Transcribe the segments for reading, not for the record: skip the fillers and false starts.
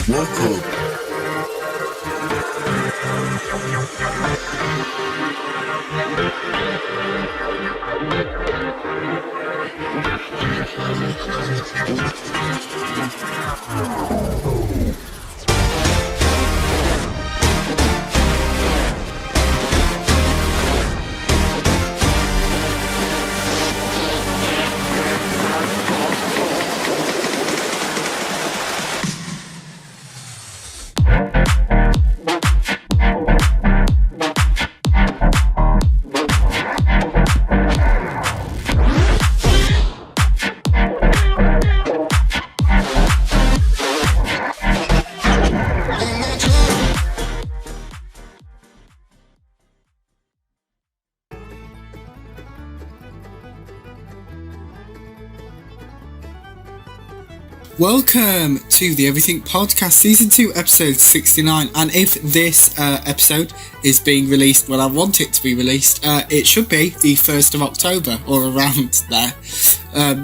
Welcome. Welcome to the Everything Podcast, Season 2, Episode 69. And if this episode is being released, well, I want it to be released, it should be the 1st of October, or around there,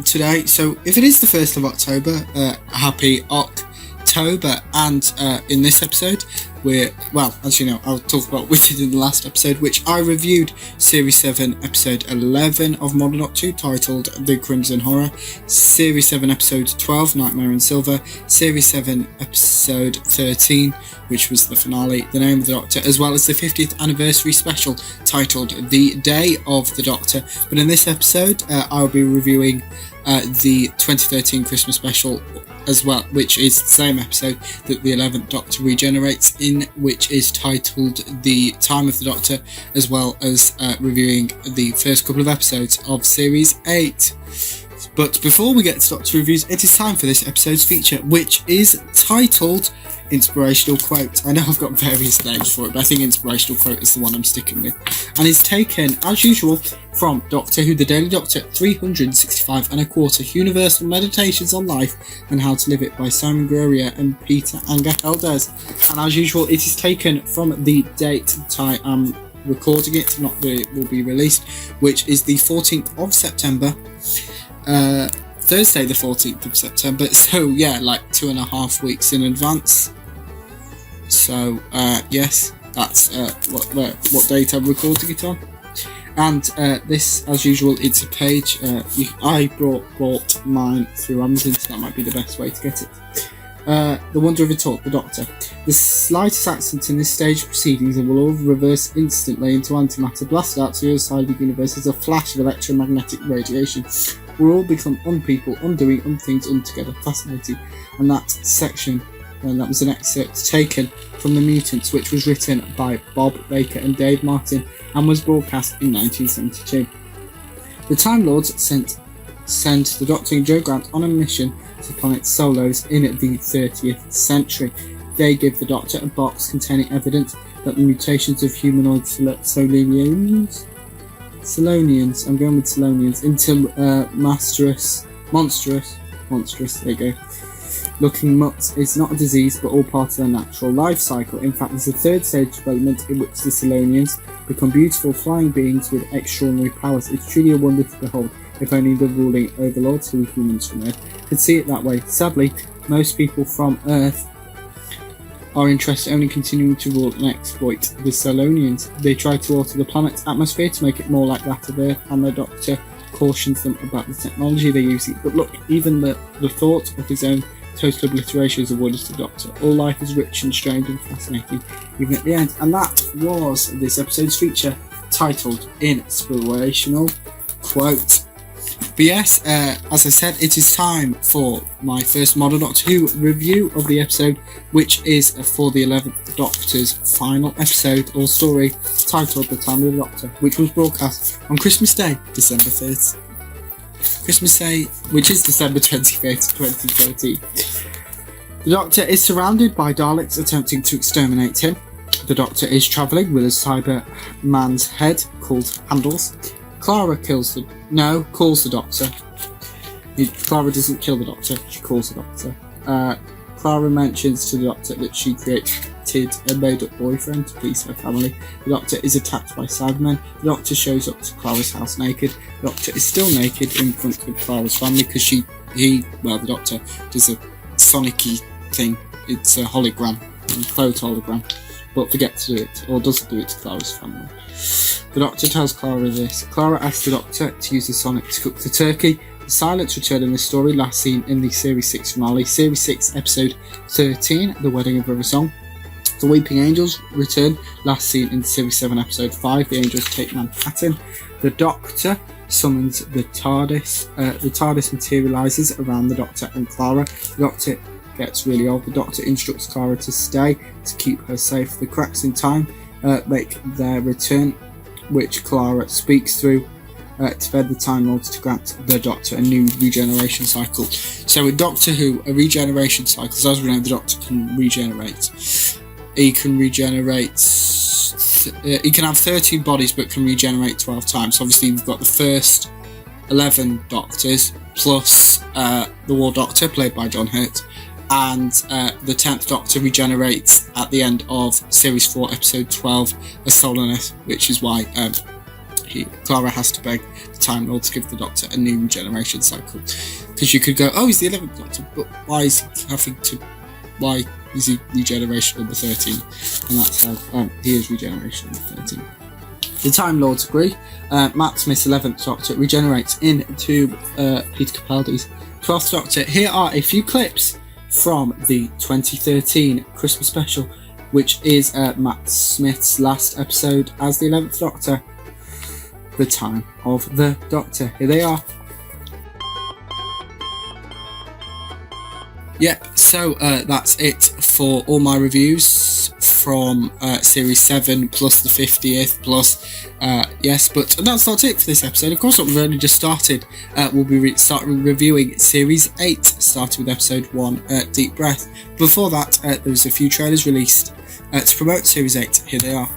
today. So if it is the 1st of October, happy October. And in this episode, as you know, I'll talk about what we did in the last episode, which I reviewed Series 7, Episode 11 of Modern Doctor Who, titled The Crimson Horror, Series 7, Episode 12, Nightmare in Silver, Series 7, Episode 13, which was the finale, The Name of the Doctor, as well as the 50th anniversary special, titled The Day of the Doctor. But in this episode, I'll be reviewing the 2013 Christmas special as well, which is the same episode that the 11th Doctor regenerates in, which is titled The Time of the Doctor, as well as reviewing the first couple of episodes of Series 8. But before we get to Doctor reviews, it is time for this episode's feature, which is titled Inspirational Quote. I know I've got various names for it, but I think Inspirational Quote is the one I'm sticking with. And it's taken, as usual, from Doctor Who, The Daily Doctor, 365 and a quarter, Universal Meditations on Life and How to Live It by Simon Guerrier and Peter Angerhelders. And as usual, it is taken from the date that I am recording it, not that it will be released, which is the 14th of September. Thursday the 14th of September, so yeah, like 2.5 weeks in advance. So yes, that's what date I'm recording it on. And this, as usual, it's a page. I bought mine through Amazon, so that might be the best way to get it. The Wonder of It All, the Doctor. The slightest accident in this stage of proceedings and will all reverse instantly into antimatter, blasted out to the other side of the universe as a flash of electromagnetic radiation. We'll all become unpeople, undoing, unthings, untogether. Fascinating. And that section, that was an excerpt taken from The Mutants, which was written by Bob Baker and Dave Martin and was broadcast in 1972. The Time Lords sent the Doctor and Joe Grant on a mission to planet Solos in the 30th century. They give the Doctor a box containing evidence that the mutations of humanoid Solonians, I'm going with Solonians, into monstrous, there you go, looking mutts is not a disease but all part of their natural life cycle. In fact, there's a third stage of development in which the Solonians become beautiful flying beings with extraordinary powers. It's truly a wonder to behold, if only the ruling overlords, who are humans from Earth, could see it that way. Sadly, most people from Earth are interested only continuing to rule and exploit the Solonians. They try to alter the planet's atmosphere to make it more like that of Earth, and the Doctor cautions them about the technology they're using. But look, even the thought of his own total obliteration is a wonder to the Doctor. All life is rich and strange and fascinating, even at the end. And that was this episode's feature, titled Inspirational Quote. But yes, as I said, it is time for my first Modern Doctor Who review of the episode, which is for the 11th Doctor's final episode or story, titled The Time of the Doctor, which was broadcast on Christmas Day, December 1st. Christmas Day, which is December 25th, 2013. The Doctor is surrounded by Daleks attempting to exterminate him. The Doctor is travelling with a Cyberman's head called Handles. Clara calls the Doctor. Clara doesn't kill the Doctor, she calls the Doctor. Clara mentions to the Doctor that she created a made-up boyfriend to please her family. The Doctor is attacked by Cybermen. The Doctor shows up to Clara's house naked. The Doctor is still naked in front of Clara's family because the Doctor does a Sonic-y thing it's a hologram, a clothed hologram, but forgets to do it, or doesn't do it to Clara's family. The Doctor tells Clara this. Clara asks the Doctor to use the Sonic to cook the turkey. The silence return in this story, last seen in the Series 6 finale, Series 6, Episode 13, The Wedding of River Song. The Weeping Angels return, last seen in Series 7, Episode 5, The Angels Take Manhattan. The Doctor summons the TARDIS. The TARDIS materialises around the Doctor and Clara. The Doctor gets really old. The Doctor instructs Clara to stay to keep her safe. The cracks in time make their return, which Clara speaks through to bed the Time Lords to grant the Doctor a new regeneration cycle. So in Doctor Who, a regeneration cycle, as we know, the Doctor can regenerate. He can regenerate. He can have 13 bodies, but can regenerate 12 times. So obviously, you've got the first 11 Doctors plus the War Doctor, played by John Hurt, and the 10th Doctor regenerates at the end of Series 4, Episode 12, A Soul on Earth, which is why Clara has to beg the Time Lord to give the Doctor a new regeneration cycle. Because you could go, oh, he's the 11th Doctor, but why is he regeneration number 13? And that's how he is regeneration number 13. The Time Lords agree. Matt Smith's 11th Doctor regenerates into Peter Capaldi's 12th Doctor. Here are a few clips from the 2013 Christmas special, which is Matt Smith's last episode as the 11th Doctor. The Time of the Doctor. Here they are. Yep, so that's it for all my reviews from Series 7 plus the 50th plus, yes, but that's not it for this episode. Of course, we've only just started. We'll be reviewing Series 8, starting with Episode 1, Deep Breath. Before that, there was a few trailers released to promote Series 8. Here they are.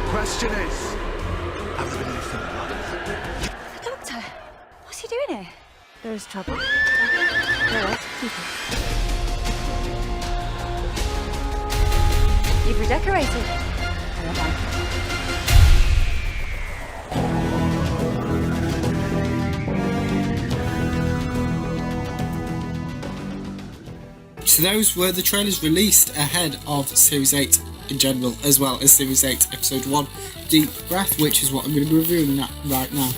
Question is, have there been any film blood? The Doctor? What's he doing here? There is trouble. There are people. You've redecorated. Hello, So those were the trailers released ahead of Series 8 in general, as well as Series 8 Episode 1 Deep Breath, which is what I'm going to be reviewing right now.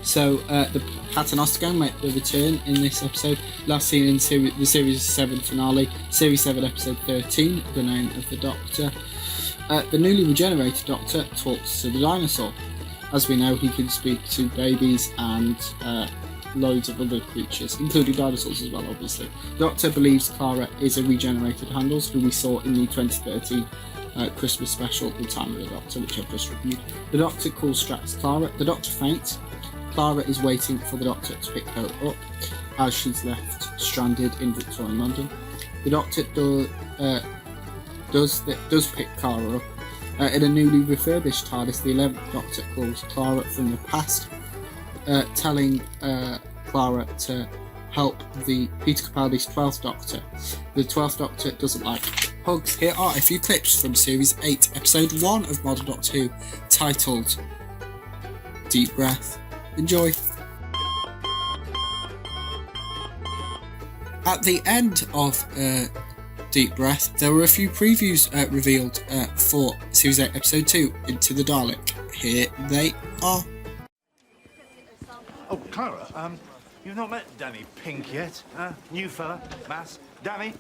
So the Paternoster make the return in this episode, last seen in the Series 7 finale, Series 7 Episode 13, The Name of the Doctor. The newly regenerated Doctor talks to the dinosaur. As we know, he can speak to babies and loads of other creatures, including dinosaurs as well, obviously. The Doctor believes Clara is a regenerated Handles, who we saw in the 2013 Christmas special, The Time of the Doctor, which I've just reviewed. The Doctor calls Strax Clara. The Doctor faints. Clara is waiting for the Doctor to pick her up as she's left stranded in Victorian London. The Doctor does pick Clara up. In a newly refurbished TARDIS, the 11th Doctor calls Clara from the past, telling Clara to help the Peter Capaldi's 12th Doctor. The 12th Doctor doesn't like hugs. Here are a few clips from Series 8, Episode 1 of Modern Doctor Who, titled Deep Breath. Enjoy. At the end of Deep Breath, there were a few previews revealed for Series 8, Episode 2, Into the Dalek. Here they are. Oh, Clara, you've not met Danny Pink yet, huh? New fella, Mass. Danny?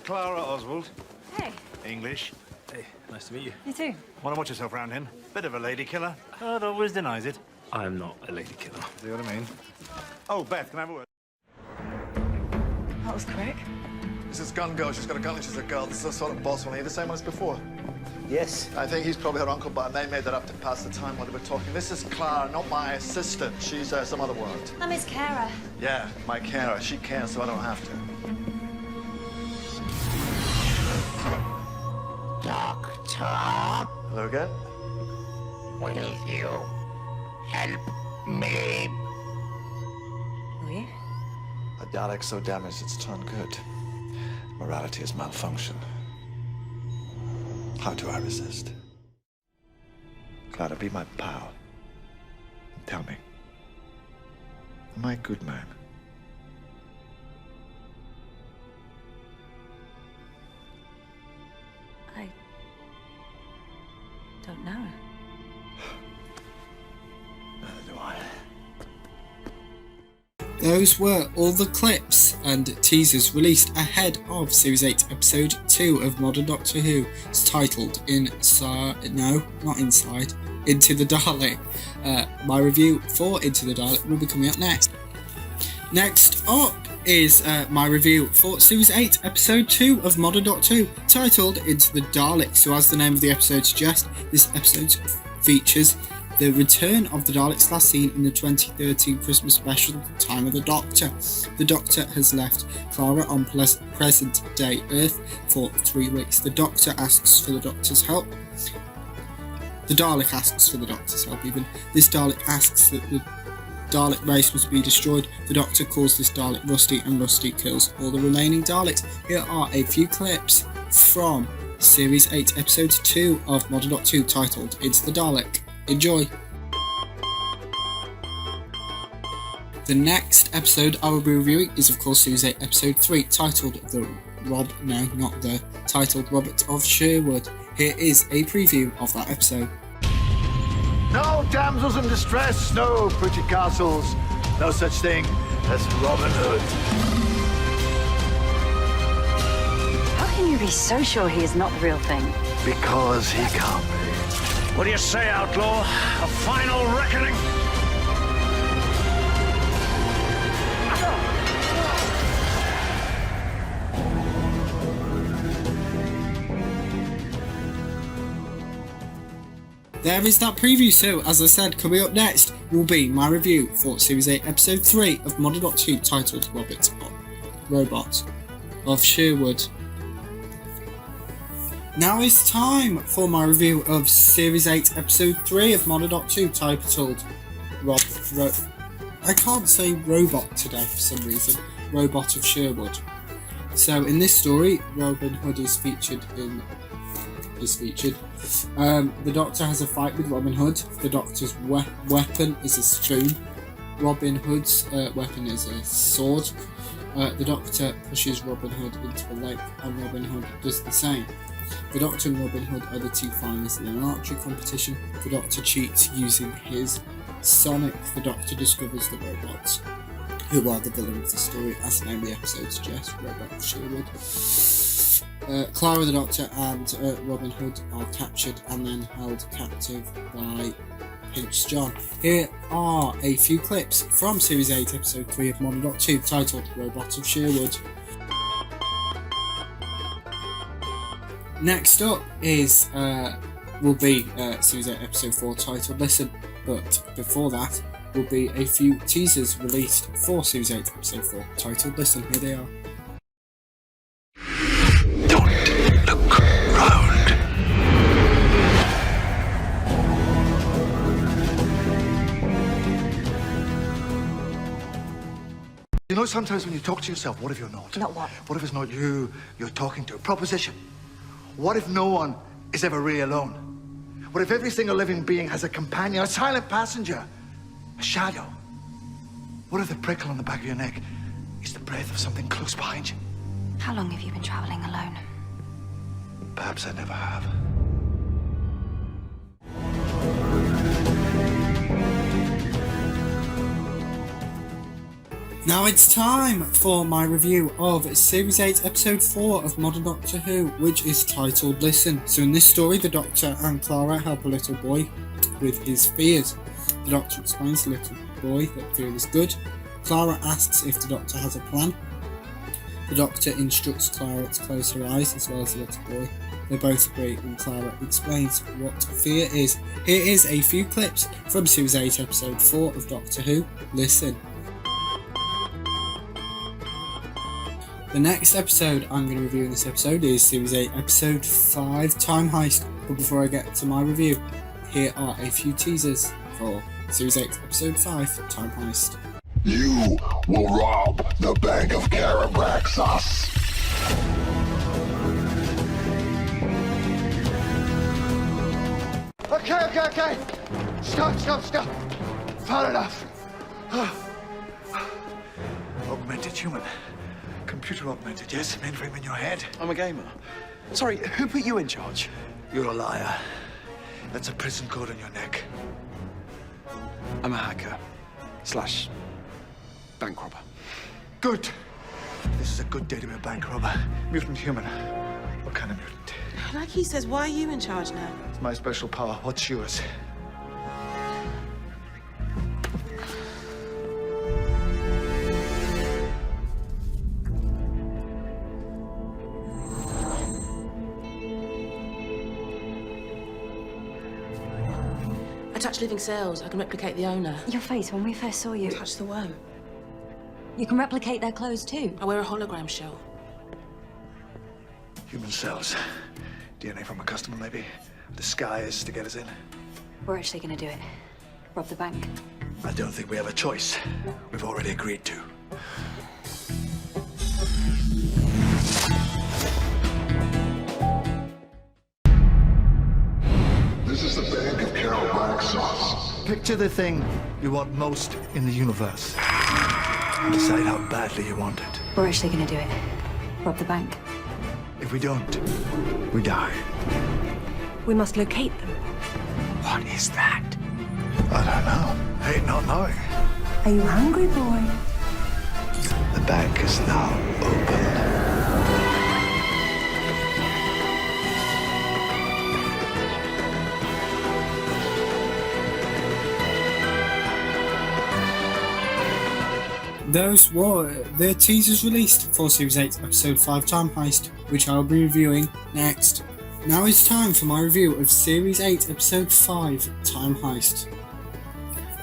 Clara Oswald. Hey. English. Hey, nice to meet you. You too. Want to watch yourself round him? Bit of a lady killer. God always denies it. I'm not a lady killer. See what I mean? Oh, Beth, can I have a word? That was quick. This is Gun Girl. She's got a gun and she's a girl. This is the sort of boss one. Are you the same one as before? Yes. I think he's probably her uncle, but they made that up to pass the time while they were talking. This is Clara, not my assistant. She's some other word. I'm Miss Kara. Yeah, my carer. She can, so I don't have to. Doctor, Hello again? will you help me? Will you? A Dalek so damaged it's turned good. Morality has malfunctioned. How do I resist? Clara, be my pal. Tell me, am I a good man? I don't know. Neither do I. Those were all the clips and teasers released ahead of Series 8 Episode 2 of Modern Doctor Who. It's titled Into the Dalek. My review for Into the Dalek will be coming up next. Next up is my review for Series 8 Episode 2 of Modern Doctor Who, titled Into the Dalek. So as the name of the episode suggests, this episode features the return of the Daleks last seen in the 2013 Christmas special, Time of the Doctor. The Doctor has left Clara on present-day Earth for 3 weeks. The Doctor asks for the Doctor's help. The Dalek asks for the Doctor's help even. This Dalek asks that the Dalek race must be destroyed. The Doctor calls this Dalek Rusty, and Rusty kills all the remaining Daleks. Here are a few clips from Series 8 Episode 2 of Modern Doctor Who, titled Into the Dalek. Enjoy! The next episode I will be reviewing is of course Series 8 Episode 3, titled titled Robert of Sherwood. Here is a preview of that episode. No damsels in distress, no pretty castles, no such thing as Robin Hood. How can you be so sure he is not the real thing? Because he can't be. What do you say, outlaw? A final reckoning? There is that preview, so as I said, coming up next will be my review for Series 8 Episode 3 of Modern Doctor Who, titled Robot of Sherwood. Now it's time for my review of Series 8 Episode 3 of Modern Doctor Who, titled I can't say robot today for some reason. Robot of Sherwood. So in this story, Robin Hood is featured. The Doctor has a fight with Robin Hood. The Doctor's weapon is a spoon. Robin Hood's weapon is a sword. The Doctor pushes Robin Hood into the lake, and Robin Hood does the same. The Doctor and Robin Hood are the two finalists in an archery competition. The Doctor cheats using his Sonic. The Doctor discovers the robots, who are the villain of the story, as the name of the episode suggests, Robot of Sherwood. Clara, the Doctor, and Robin Hood are captured and then held captive by Pinch John. Here are a few clips from Series 8 Episode 3 of Modern Doctor Who, titled Robot of Sherwood. Next up is will be Series 8 Episode 4, titled Listen, but before that will be a few teasers released for Series 8 Episode 4, titled Listen. Here they are. Don't look round. You know, sometimes when you talk to yourself, what if you're not? Not what? What if it's not you you're talking to? Proposition. What if no one is ever really alone? What if every single living being has a companion, a silent passenger, a shadow? What if the prickle on the back of your neck is the breath of something close behind you? How long have you been traveling alone? Perhaps I never have. Now it's time for my review of Series 8 Episode 4 of Modern Doctor Who, which is titled Listen. So in this story, the Doctor and Clara help a little boy with his fears. The Doctor explains to the little boy that fear is good. Clara asks if the Doctor has a plan. The Doctor instructs Clara to close her eyes, as well as the little boy. They both agree, and Clara explains what fear is. Here is a few clips from Series 8 Episode 4 of Doctor Who. Listen. The next episode I'm going to review in this episode is Series 8 Episode 5, Time Heist. But before I get to my review, here are a few teasers for Series 8 Episode 5, Time Heist. You will rob the Bank of Carabraxos. Okay. Stop. Far enough. Augmented human. Computer augmented, yes? Mainframe in your head. I'm a gamer. Sorry, who put you in charge? You're a liar. That's a prison code on your neck. I'm a hacker / bank robber. Good. This is a good day to be a bank robber. Mutant human. What kind of mutant? Like he says, why are you in charge now? It's my special power. What's yours? I touch living cells. I can replicate the owner. Your face when we first saw you. Touch the worm. You can replicate their clothes too. I wear a hologram shell. Human cells. DNA from a customer, maybe. Disguised to get us in. We're actually gonna do it. Rob the bank. I don't think we have a choice. We've already agreed to. This is the Bank of Carol Black sauce. Picture the thing you want most in the universe. And decide how badly you want it. We're actually gonna do it. Rob the bank. If we don't, we die. We must locate them. What is that? I don't know. I hate not knowing. Are you hungry, boy? The bank is now open. Those were the teasers released for Series 8 Episode 5 Time Heist, which I'll be reviewing next. Now it's time for my review of Series 8 Episode 5 Time Heist.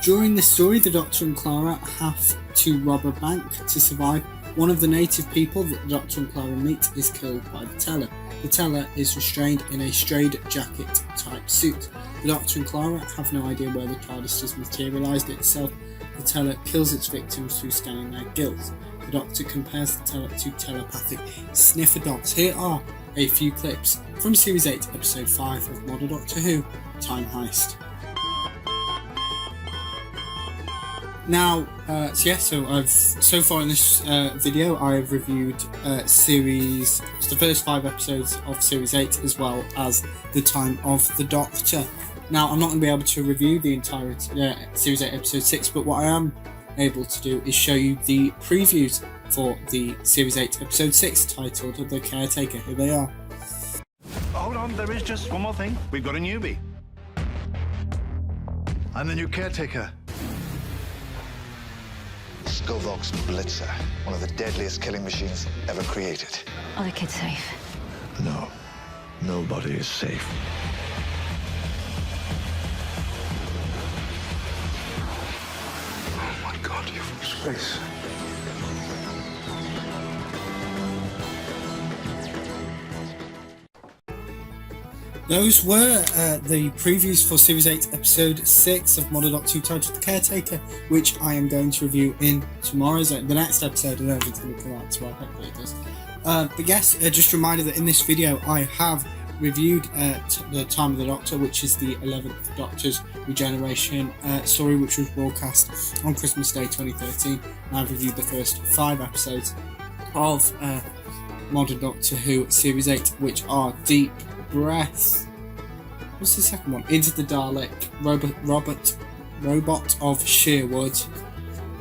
During this story, the Doctor and Clara have to rob a bank to survive. One of the native people that the Doctor and Clara meet is killed by the teller. The teller is restrained in a straight jacket type suit. The Doctor and Clara have no idea where the TARDIS has materialised itself. The teller kills its victims through scanning their gills. The Doctor compares the teller to telepathic sniffer dogs. Here are a few clips from Series 8 Episode 5 of Modern Doctor Who, Time Heist. Now, so far in this video, I have reviewed the first 5 episodes of Series 8 as well as the Time of the Doctor. Now, I'm not going to be able to review the entire Series 8 Episode 6, but what I am able to do is show you the previews for the Series 8 Episode 6 titled The Caretaker. Here they are. Hold on, there is just one more thing. We've got a newbie. I'm the new caretaker. Skovox Blitzer, one of the deadliest killing machines ever created. Are the kids safe? No, nobody is safe. Oh my God, you're from space. Those were the previews for Series 8 Episode 6 of Modern Doctor Who titled The Caretaker, which I am going to review in the next episode. I don't know if it's going to come out tomorrow, hopefully it does. But yes, just a reminder that in this video I have reviewed The Time of the Doctor, which is the 11th Doctor's regeneration story, which was broadcast on Christmas Day 2013. And I've reviewed the first 5 episodes of Modern Doctor Who Series 8, which are Deep Breath. What's the second one? Into the Dalek, Robot of Sherwood,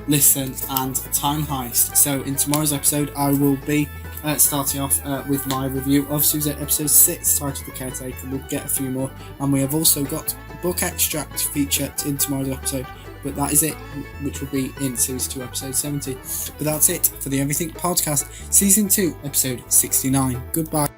Listen, and Time Heist. So in tomorrow's episode, I will be starting off with my review of Series 8 Episode 6 titled The Caretaker. We'll get a few more, and we have also got a book extract feature in tomorrow's episode, but that is it, which will be in Series 2 Episode 70. But that's it for the Everything Podcast, Season 2, Episode 69. Goodbye.